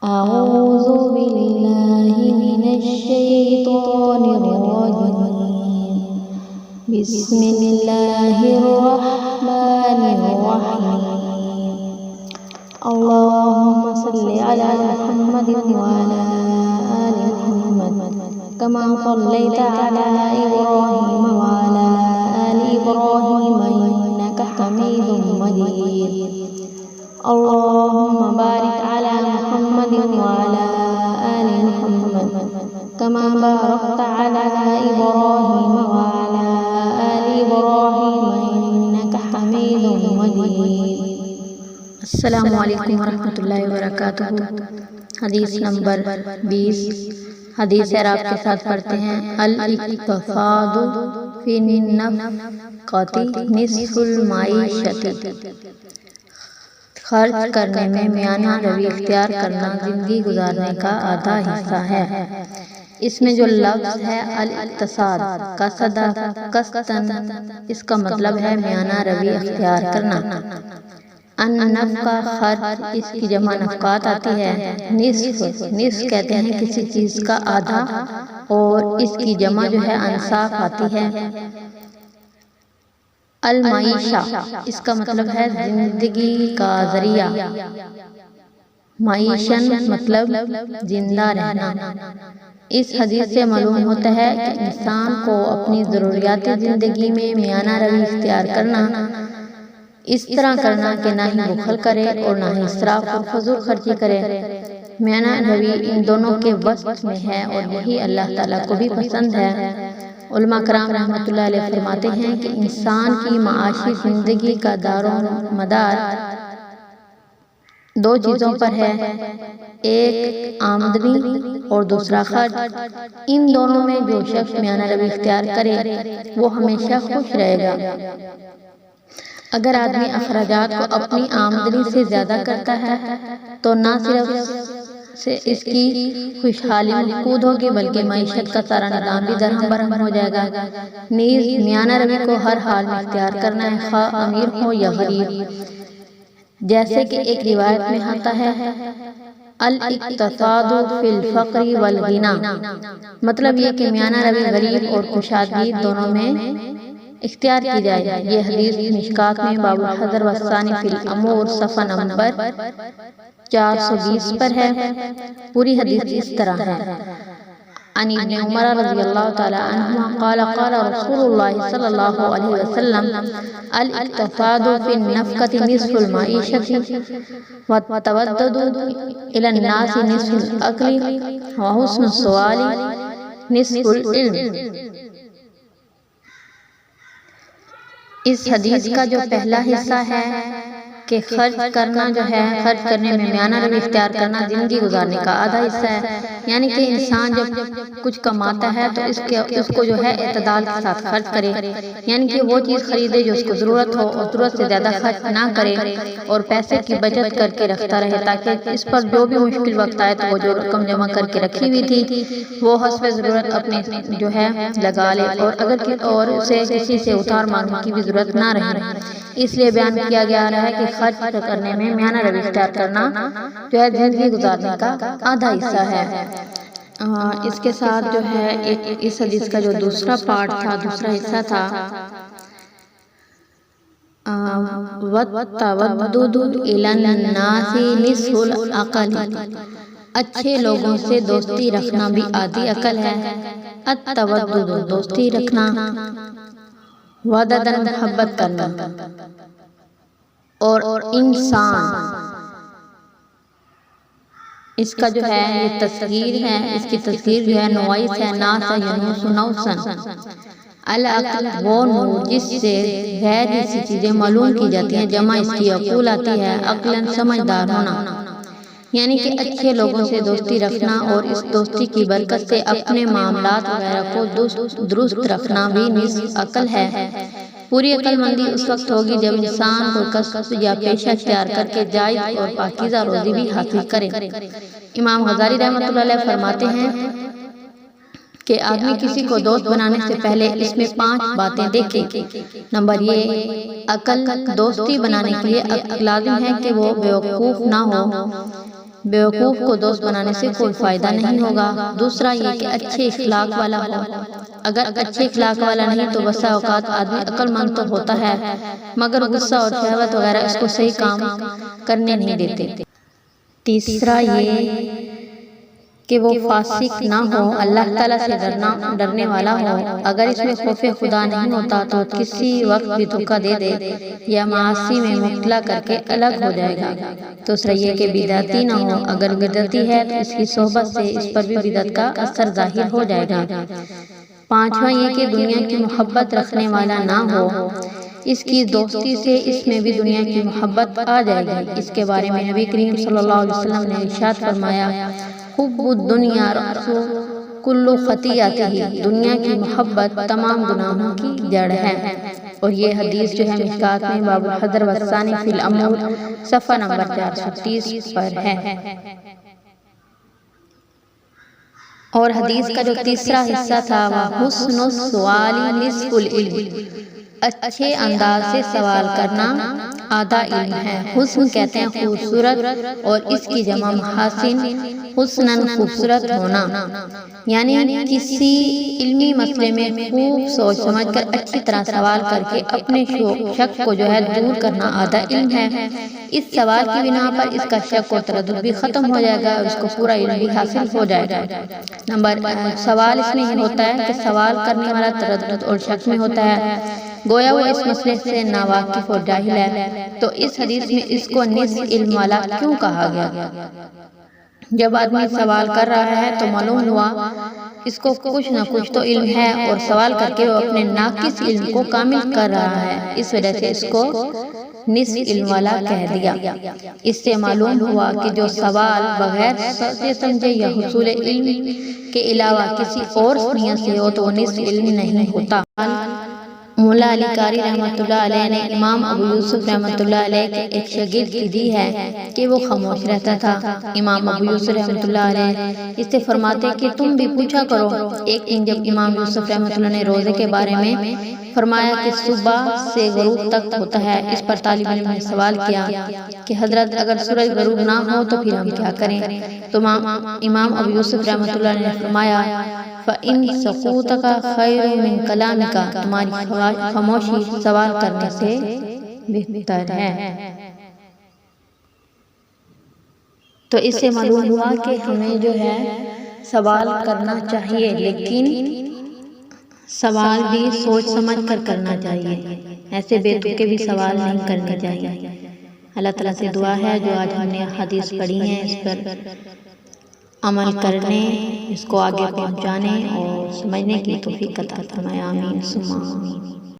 أعوذ بالله من الشيطان الرجيم بسم الله الرحمن الرحيم اللهم صل على محمد وعلى آل محمد كما صليت على إبراهيم وعلى آل إبراهيم إنك حميد مجيد اللهم بارك على محمد وعلى آل محمد كما باركت على إبراهيم وعلى آل إبراهيم إنك حميد مجيد۔ السلام علیکم ورحمۃ اللہ وبرکاتہ۔ حدیث نمبر 20۔ حدیث عرب کے ساتھ پڑھتے ہیں۔ الاقتصاد فی النفقۃ نصف المعیشۃ، خرچ کرنے میں میانہ روی اختیار کرنا زندگی گزارنے کا آدھا حصہ ہے۔ اس میں جو لفظ ہے الاقتصاد قصداً، اس کا مطلب ہے میانہ روی اختیار کرنا۔ النفقہ خرچ، اس کی جمع نفقات آتی ہے۔ نصف کہتے ہیں کسی چیز کا آدھا، اور اس کی جمع جو ہے انصاف آتی ہے۔ المعیشہ، اس کا مطلب ہے زندگی کا ذریعہ۔ معیشن مطلب زندہ رہنا۔ اس حدیث سے معلوم ہوتا ہے کہ انسان کو اپنی ضروریات زندگی میں میانہ روی اختیار کرنا، اس طرح کرنا کہ نہ ہی بخل کرے اور نہ ہی اسراف اور فضول خرچی کرے۔ میانہ روی ان دونوں کے وسط میں ہے، اور یہی اللہ تعالیٰ کو بھی پسند ہے۔ علماء کرام رحمۃ اللہ علیہ فرماتے ہیں کہ انسان کی معاشی زندگی کا دار و مدار دو چیزوں پر ہے، ایک آمدنی اور دوسرا خرچ۔ ان دونوں میں جو شخص میانہ روی اختیار کرے وہ ہمیشہ خوش رہے گا۔ اگر آدمی اخراجات کو اپنی آمدنی سے زیادہ کرتا ہے تو نہ صرف سے اس کی خوشحالی مفقود ہوگی بلکہ معیشت کا سارا نظام بھی درہم برہم ہو جائے گا۔ نیز میانہ روی کو ہر حال میں اختیار کرنا ہے، خواہ امیر ہو یا غریب۔ جیسے کہ ایک روایت میں آتا ہے الاقتصاد فی الفقر والغنی، مطلب یہ کہ میانہ روی غریب اور کشادگی دونوں میں اختیار کی جائے۔ یہ حدیث مشکات میں باب الحذر والثانی فی الامور صفحہ نمبر 420 پر ہے۔ پوری حدیث اس طرح ہے۔ عن ابن عمر رضی اللہ تعالی عنہما قال قال رسول اللہ صلی اللہ علیہ وسلم الاقتصاد فی النفقۃ نصف المعیشۃ والتودد الی الناس نصف الاکل وحسن السؤال نصف العلم۔ اس حدیث کا جو پہلا حصہ ہے کہ خرچ کرنا جو ہے، خرچ کرنے میں میانہ روی اختیار کرنا زندگی گزارنے کا آدھا حصہ ہے، یعنی کہ انسان جب کچھ کماتا ہے تو اس کو جو ہے اعتدال کے ساتھ خرچ کرے، یعنی کہ وہ چیز خریدے جو اس کو ضرورت ہو اور ضرورت سے زیادہ خرچ نہ کرے، اور پیسے کی بچت کر کے رکھتا رہے تاکہ اس پر جو بھی مشکل وقت آئے تو وہ جو رقم جمع کر کے رکھی ہوئی تھی وہ حسب ضرورت اپنے جو ہے لگا لے، اور اسے کسی سے ادھار مانگنے کی بھی ضرورت نہ رہے۔ اس لیے بیان کیا گیا رہا ہے کہ خرچ کرنے میں میانہ روی اختیار کرنا جو ہے زندگی گزارنے کا آدھا حصہ ہے۔ اس کے ساتھ جو ہے اس حدیث کا جو دوسرا پارٹ تھا، دوسرا حصہ تھا وَالتَّوَدُّدُ إِلَى النَّاسِ نِصْفُ الْعَقْلِ، اچھے لوگوں سے دوستی رکھنا بھی آدھی عقل ہے۔ التودد دوستی رکھنا، وددن محبت کرنا، اور انسان اس کا جو ہے یہ تصغیر ہے، اس کی تصغیر جو ہے نوائس ہے، ناسا ینوس نوسن۔ العقل وہ نور جس سے غیر ایسی چیزیں معلوم کی جاتی ہیں، جمع اس کی عقول آتی ہے، عقلاً سمجھدار ہونا، یعنی کہ اچھے لوگوں سے دوستی رکھنا اور اس دوستی کی برکت سے اپنے معاملات وغیرہ کو درست رکھنا بھی نصف عقل ہے۔ پوری عقل مندی اس وقت ہوگی جب انسان کو کسب یا پیشہ اختیار کر کے جائز اور پاکیزہ روزی بھی حاصل کرے۔ امام غزالی رحمۃ اللہ علیہ فرماتے ہیں کہ آدمی کسی کو دوست بنانے سے پہلے اس میں 5 باتیں دیکھے۔ نمبر یہ، عقل۔ دوستی بنانے کے لیے لازم ہے کہ وہ بیوقوف نہ ہو، بیوقوف کو دوست بنانے سے کوئی فائدہ نہیں ہوگا۔ دوسرا یہ کہ اچھے اخلاق والا ہو۔ اگر اچھے اخلاق والا نہیں تو بسا اوقات آدمی عقل مند تو ہوتا ہے مگر غصہ اور شہوت وغیرہ اس کو صحیح کام کرنے نہیں دیتے۔ تیسرا یہ کہ وہ فاسق نہ ہو، اللہ تعالیٰ سے ڈرنے والا ہو۔ اگر اس میں خوف خدا نہیں ہوتا تو کسی وقت بھی دھوکہ دے دے یا معاصی میں مبتلا کر کے الگ ہو جائے گا۔ دوسرا یہ کہ بدعتی نہ ہو، اگر بدعتی ہے تو اس کی صحبت سے اس پر بھی بدعت کا اثر ظاہر ہو جائے گا۔ پانچواں یہ کہ دنیا کی محبت رکھنے والا نہ ہو، اس کی دوستی سے اس میں بھی دنیا کی محبت آ جائے گی۔ اس کے بارے میں نبی کریم صلی اللہ علیہ وسلم نے ارشاد فرمایا، حب الدنیا رأس کل خطیئۃ، دنیا کی محبت تمام گناہوں کی جڑ ہے۔ اور یہ حدیث جو ہے مشکات میں باب الحذر والثانی فی الامور صفحہ نمبر 430 پر ہے۔ اور حدیث کا جو تیسرا حصہ تھا وہ حسن السؤال نصف العلم، اچھے انداز سے سوال کرنا آدھا علم ہے۔ حسن کہتے ہیں خوبصورت، اور اس کی جمع محاسن، حسناً خوبصورت ہونا، یعنی کسی علمی مسئلے میں خوب سوچ سمجھ کر اچھی طرح سوال کر کے اپنے شک کو جو ہے دور کرنا آدھا علم ہے۔ اس سوال کی بنا پر اس کا شک اور تردد بھی ختم ہو جائے گا اور اس کو پورا علم بھی حاصل ہو جائے گا۔ سوال اس میں یہ ہوتا ہے کہ سوال کرنے والا تردد اور شک میں ہوتا ہے، گویا وہ اس مسئلے سے ناواقف اور جاہل ہے۔ تو اس حدیث میں اس کو نصف علم والا کیوں کہا گیا؟ جب آدمی سوال کر رہا ہے تو معلوم ہوا اس کو کچھ نہ کچھ تو علم ہے، اور سوال کر کے وہ اپنے ناقص علم کو کامل کر رہا ہے، اس وجہ سے اس کو نصف علم والا کہہ دیا۔ اس سے معلوم ہوا کہ جو سوال بغیر سوچے سمجھے یا حصول علم کے علاوہ کسی اور نیت سے ہو تو وہ نصف علم نہیں ہوتا۔ مولا علی قاری رحمۃ اللہ علیہ نے امام ابو یوسف رحمۃ اللہ علیہ کے ایک شاگرد کی دی ہے کہ وہ خاموش رہتا تھا۔ امام ابو یوسف رحمۃ اللہ علیہ اس سے فرماتے کہ تم بھی پوچھا کرو۔ ایک دن جب امام یوسف رحمۃ اللہ نے روزے کے بارے میں فرمایا کہ صبح سے غروب تک ہوتا ہے، اس پر طالب علم نے سوال کیا کہ حضرت اگر سورج غروب نہ ہو تو پھر ہم کیا کریں؟ تو امام ابو یوسف رحمۃ اللہ نے فرمایا، فَإِن سَكُوتَكَ خَيْرٌ مِّن كَلَامِكَ، تمہاری خاموشی سوال کرنے سے بہتر ہے۔ تو اس سے معلوم ہوا کہ ہمیں جو ہے سوال کرنا چاہیے، لیکن سوال بھی سوچ سمجھ کر کرنا چاہیے، ایسے بے تکے بھی سوال نہیں کرنے چاہیے۔ اللہ تعالیٰ سے دعا ہے جو آج ہم نے حدیث پڑھی ہیں اس پر عمل کرنے، اس کو آگے پہنچانے اور سمجھنے کی توفیق عطا فرمائے۔ آمین ثم آمین۔